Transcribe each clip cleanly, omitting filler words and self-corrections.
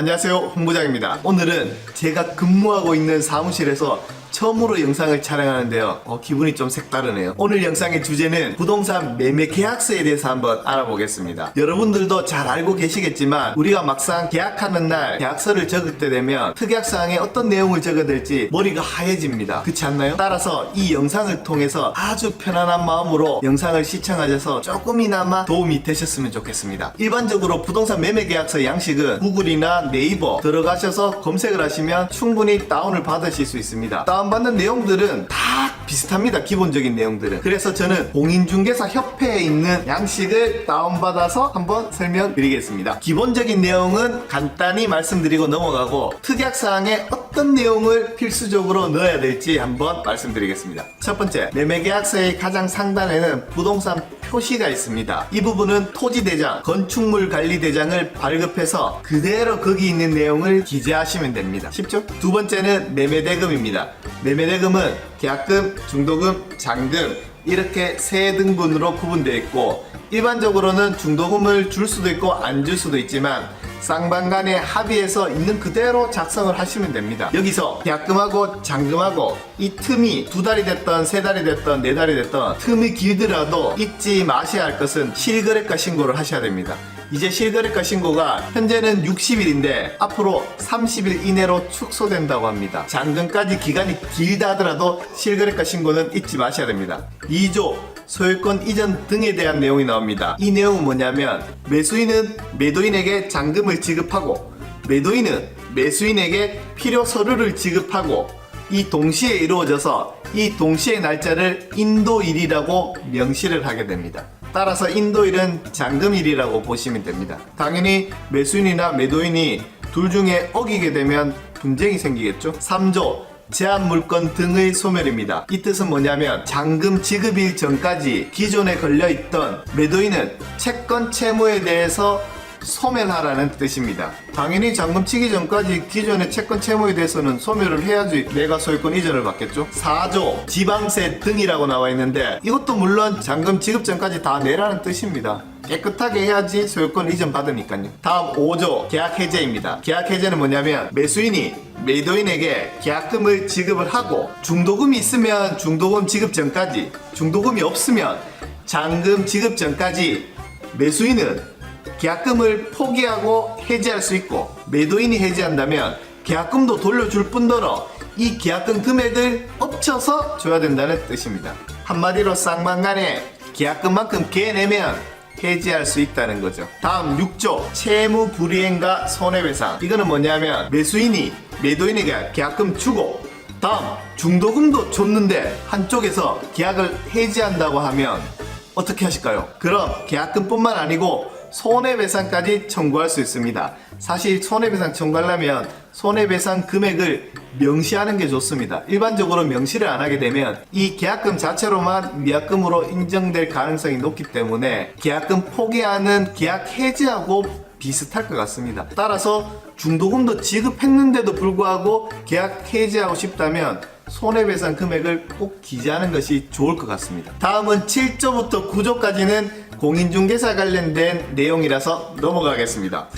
안녕하세요, 홍 부장입니다. 오늘은 제가 근무하고 있는 사무실에서 처음으로 영상을 촬영하는데요. 기분이 좀 색다르네요. 오늘 영상의 주제는 부동산 매매 계약서에 대해서 한번 알아보겠습니다. 여러분들도 잘 알고 계시겠지만 우리가 막상 계약하는 날 계약서를 적을 때 되면 특약사항에 어떤 내용을 적어야 될지 머리가 하얘집니다. 그렇지 않나요? 따라서 이 영상을 통해서 아주 편안한 마음으로 영상을 시청하셔서 조금이나마 도움이 되셨으면 좋겠습니다. 일반적으로 부동산 매매 계약서 양식은 구글이나 네이버 들어가셔서 검색을 하시면 충분히 다운을 받으실 수 있습니다. 다운받는 내용들은 다 비슷합니다. 기본적인 내용들은. 그래서 저는 공인중개사 협회에 있는 양식을 다운받아서 한번 설명드리겠습니다. 기본적인 내용은 간단히 말씀드리고 넘어가고 특약사항에 어떤 내용을 필수적으로 넣어야 될지 한번 말씀드리겠습니다. 첫 번째, 매매계약서의 가장 상단에는 부동산 표시가 있습니다. 이 부분은 토지대장, 건축물관리대장을 발급해서 그대로 거기 있는 내용을 기재하시면 됩니다. 쉽죠? 두 번째는 매매대금입니다. 매매대금은 계약금, 중도금, 잔금 이렇게 세 등분으로 구분되어 있고 일반적으로는 중도금을 줄 수도 있고 안 줄 수도 있지만 쌍방 간에 합의해서 있는 그대로 작성을 하시면 됩니다. 여기서 계약금하고 잔금하고 이 틈이 2달이 됐던 3달이 됐던 4달이 됐던 틈이 길더라도 잊지 마셔야 할 것은 실거래가 신고를 하셔야 됩니다. 이제 실거래가 신고가 현재는 60일인데 앞으로 30일 이내로 축소된다고 합니다. 잔금까지 기간이 길다 하더라도 실거래가 신고는 잊지 마셔야 됩니다. 2조 소유권 이전 등에 대한 내용이 나옵니다. 이 내용은 뭐냐면 매수인은 매도인에게 잔금을 지급하고 매도인은 매수인에게 필요 서류를 지급하고 이 동시에 이루어져서 이 동시의 날짜를 인도일이라고 명시를 하게 됩니다. 따라서 인도일은 잔금일이라고 보시면 됩니다. 당연히 매수인이나 매도인이 둘 중에 어기게 되면 분쟁이 생기겠죠. 3조 제한물건 등의 소멸입니다. 이 뜻은 뭐냐면 잔금 지급일 전까지 기존에 걸려있던 매도인은 채권 채무에 대해서 소멸하라는 뜻입니다. 당연히 잔금 치기 전까지 기존의 채권 채무에 대해서는 소멸을 해야지 내가 소유권 이전을 받겠죠. 4조 지방세 등이라고 나와 있는데 이것도 물론 잔금 지급 전까지 다 내라는 뜻입니다. 깨끗하게 해야지 소유권 이전 받으니까요. 다음 5조 계약 해제입니다. 계약 해제는 뭐냐면 매수인이 매도인에게 계약금을 지급을 하고 중도금이 있으면 중도금 지급 전까지, 중도금이 없으면 잔금 지급 전까지 매수인은 계약금을 포기하고 해지할 수 있고 매도인이 해지한다면 계약금도 돌려줄 뿐더러 이 계약금 금액을 엎쳐서 줘야 된다는 뜻입니다. 한마디로 쌍방간에 계약금만큼 개내면 해지할 수 있다는 거죠. 다음 6조 채무 불이행과 손해배상. 이거는 뭐냐면 매수인이 매도인에게 계약금 주고 다음 중도금도 줬는데 한쪽에서 계약을 해지한다고 하면 어떻게 하실까요? 그럼 계약금뿐만 아니고 손해배상까지 청구할 수 있습니다. 사실 손해배상 청구하려면 손해배상 금액을 명시하는 게 좋습니다. 일반적으로 명시를 안 하게 되면 이 계약금 자체로만 미약금으로 인정될 가능성이 높기 때문에 계약금 포기하는 계약 해지하고 비슷할 것 같습니다. 따라서 중도금도 지급했는데도 불구하고 계약 해지하고 싶다면 손해배상 금액을 꼭 기재하는 것이 좋을 것 같습니다. 다음은 7조부터 9조까지는 공인중개사 관련된 내용이라서 넘어가겠습니다.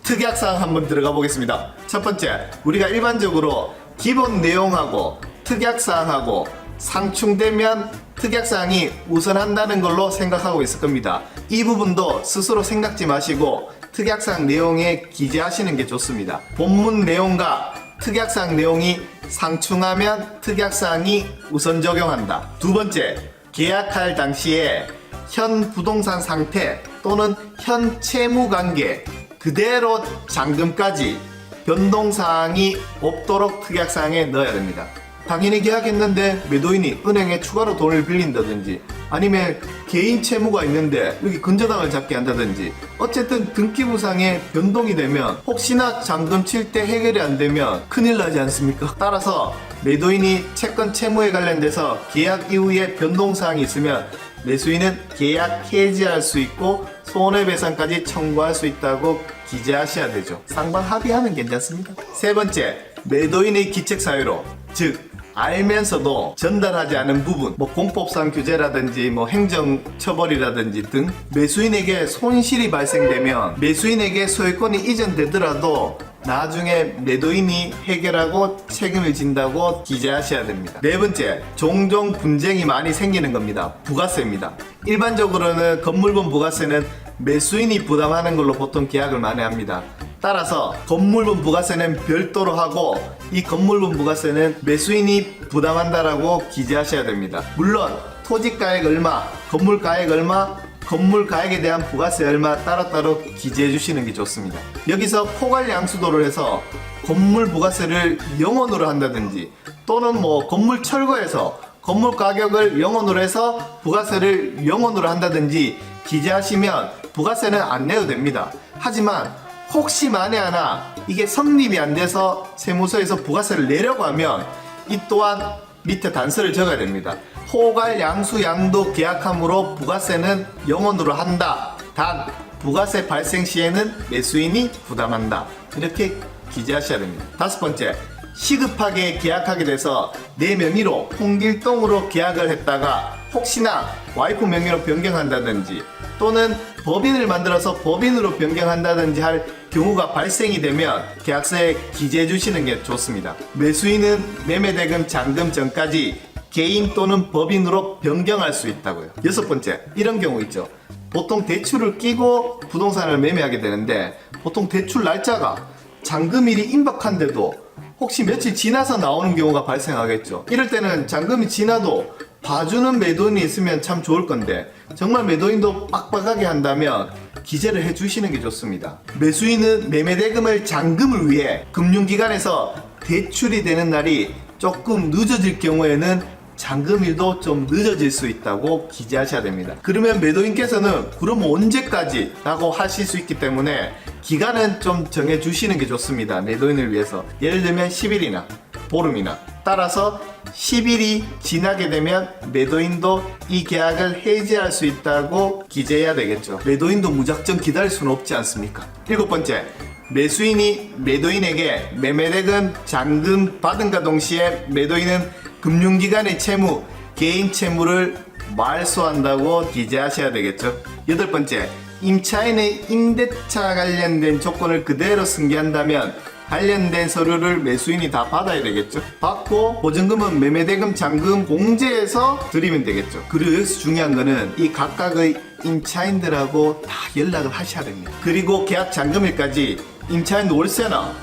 특약사항 한번 들어가 보겠습니다. 첫 번째, 우리가 일반적으로 기본 내용하고 특약사항하고 상충되면 특약사항이 우선한다는 걸로 생각하고 있을 겁니다. 이 부분도 스스로 생각지 마시고 특약사항 내용에 기재하시는 게 좋습니다. 본문 내용과 특약사항 내용이 상충하면 특약사항이 우선 적용한다. 두 번째, 계약할 당시에 현 부동산 상태 또는 현 채무관계 그대로 잔금까지 변동사항이 없도록 특약사항에 넣어야 됩니다. 당연히 계약했는데 매도인이 은행에 추가로 돈을 빌린다든지 아니면 개인 채무가 있는데 여기 근저당을 잡게 한다든지 어쨌든 등기부상에 변동이 되면 혹시나 잔금 칠 때 해결이 안 되면 큰일 나지 않습니까? 따라서 매도인이 채권 채무에 관련돼서 계약 이후에 변동사항이 있으면 매수인은 계약 해지할 수 있고 손해배상까지 청구할 수 있다고 기재하셔야 되죠. 상방 합의하면 괜찮습니다. 세 번째, 매도인의 기책사유로 즉 알면서도 전달하지 않은 부분, 공법상 규제라든지 행정처벌이라든지 등 매수인에게 손실이 발생되면 매수인에게 소유권이 이전되더라도 나중에 매도인이 해결하고 책임을 진다고 기재하셔야 됩니다. 네 번째, 종종 분쟁이 많이 생기는 겁니다. 부가세입니다. 일반적으로는 건물분 부가세는 매수인이 부담하는 걸로 보통 계약을 많이 합니다. 따라서 건물분 부가세는 별도로 하고 이 건물분 부가세는 매수인이 부담한다라고 기재하셔야 됩니다. 물론 토지가액 얼마, 건물가액 얼마, 건물 가액에 대한 부가세 얼마 따로따로 기재해 주시는 게 좋습니다. 여기서 포괄 양수도를 해서 건물 부가세를 0원으로 한다든지 또는 건물 철거해서 건물 가격을 0원으로 해서 부가세를 0원으로 한다든지 기재하시면 부가세는 안 내도 됩니다. 하지만 혹시 만에 하나 이게 성립이 안 돼서 세무서에서 부가세를 내려고 하면 이 또한 밑에 단서를 적어야 됩니다. 포괄 양수 양도 계약함으로 부가세는 0원으로 한다. 단 부가세 발생 시에는 매수인이 부담한다. 이렇게 기재하셔야 됩니다. 다섯 번째, 시급하게 계약하게 돼서 내 명의로 홍길동으로 계약을 했다가 혹시나 와이프 명의로 변경한다든지 또는 법인을 만들어서 법인으로 변경한다든지 할 경우가 발생이 되면 계약서에 기재해 주시는 게 좋습니다. 매수인은 매매대금 잔금 전까지 개인 또는 법인으로 변경할 수 있다고요. 여섯 번째, 이런 경우 있죠. 보통 대출을 끼고 부동산을 매매하게 되는데 보통 대출 날짜가 잔금일이 임박한데도 혹시 며칠 지나서 나오는 경우가 발생하겠죠. 이럴 때는 잔금이 지나도 봐주는 매도인이 있으면 참 좋을 건데 정말 매도인도 빡빡하게 한다면 기재를 해주시는 게 좋습니다. 매수인은 매매대금을 잔금을 위해 금융기관에서 대출이 되는 날이 조금 늦어질 경우에는 잔금일도 좀 늦어질 수 있다고 기재하셔야 됩니다. 그러면 매도인께서는 그럼 언제까지? 라고 하실 수 있기 때문에 기간은 좀 정해 주시는 게 좋습니다. 매도인을 위해서. 예를 들면 10일이나 보름이나. 따라서 10일이 지나게 되면 매도인도 이 계약을 해지할 수 있다고 기재해야 되겠죠. 매도인도 무작정 기다릴 수는 없지 않습니까? 일곱 번째, 매수인이 매도인에게 매매대금 잔금 받은과 동시에 매도인은 금융기관의 채무, 개인 채무를 말소한다고 기재하셔야 되겠죠. 여덟 번째, 임차인의 임대차 관련된 조건을 그대로 승계한다면 관련된 서류를 매수인이 다 받아야 되겠죠. 받고 보증금은 매매대금 잔금 공제해서 드리면 되겠죠. 그리고 여기서 중요한 거는 이 각각의 임차인들하고 다 연락을 하셔야 됩니다. 그리고 계약 잔금일까지 임차인 월세나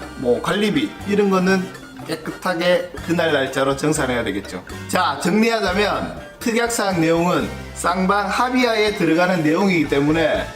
관리비 이런 거는 깨끗하게 그날 날짜로 정산해야 되겠죠. 자, 정리하자면 특약사항 내용은 쌍방 합의하에 들어가는 내용이기 때문에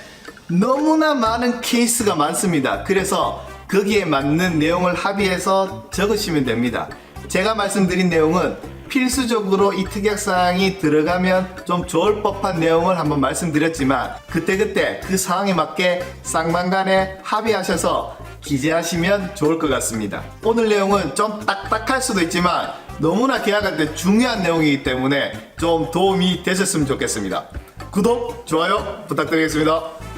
너무나 많은 케이스가 많습니다. 그래서 거기에 맞는 내용을 합의해서 적으시면 됩니다. 제가 말씀드린 내용은 필수적으로 이 특약사항이 들어가면 좀 좋을 법한 내용을 한번 말씀드렸지만 그때그때 그 상황에 맞게 쌍방 간에 합의하셔서 기재하시면 좋을 것 같습니다. 오늘 내용은 좀 딱딱할 수도 있지만 너무나 계약할 때 중요한 내용이기 때문에 좀 도움이 되셨으면 좋겠습니다. 구독, 좋아요 부탁드리겠습니다.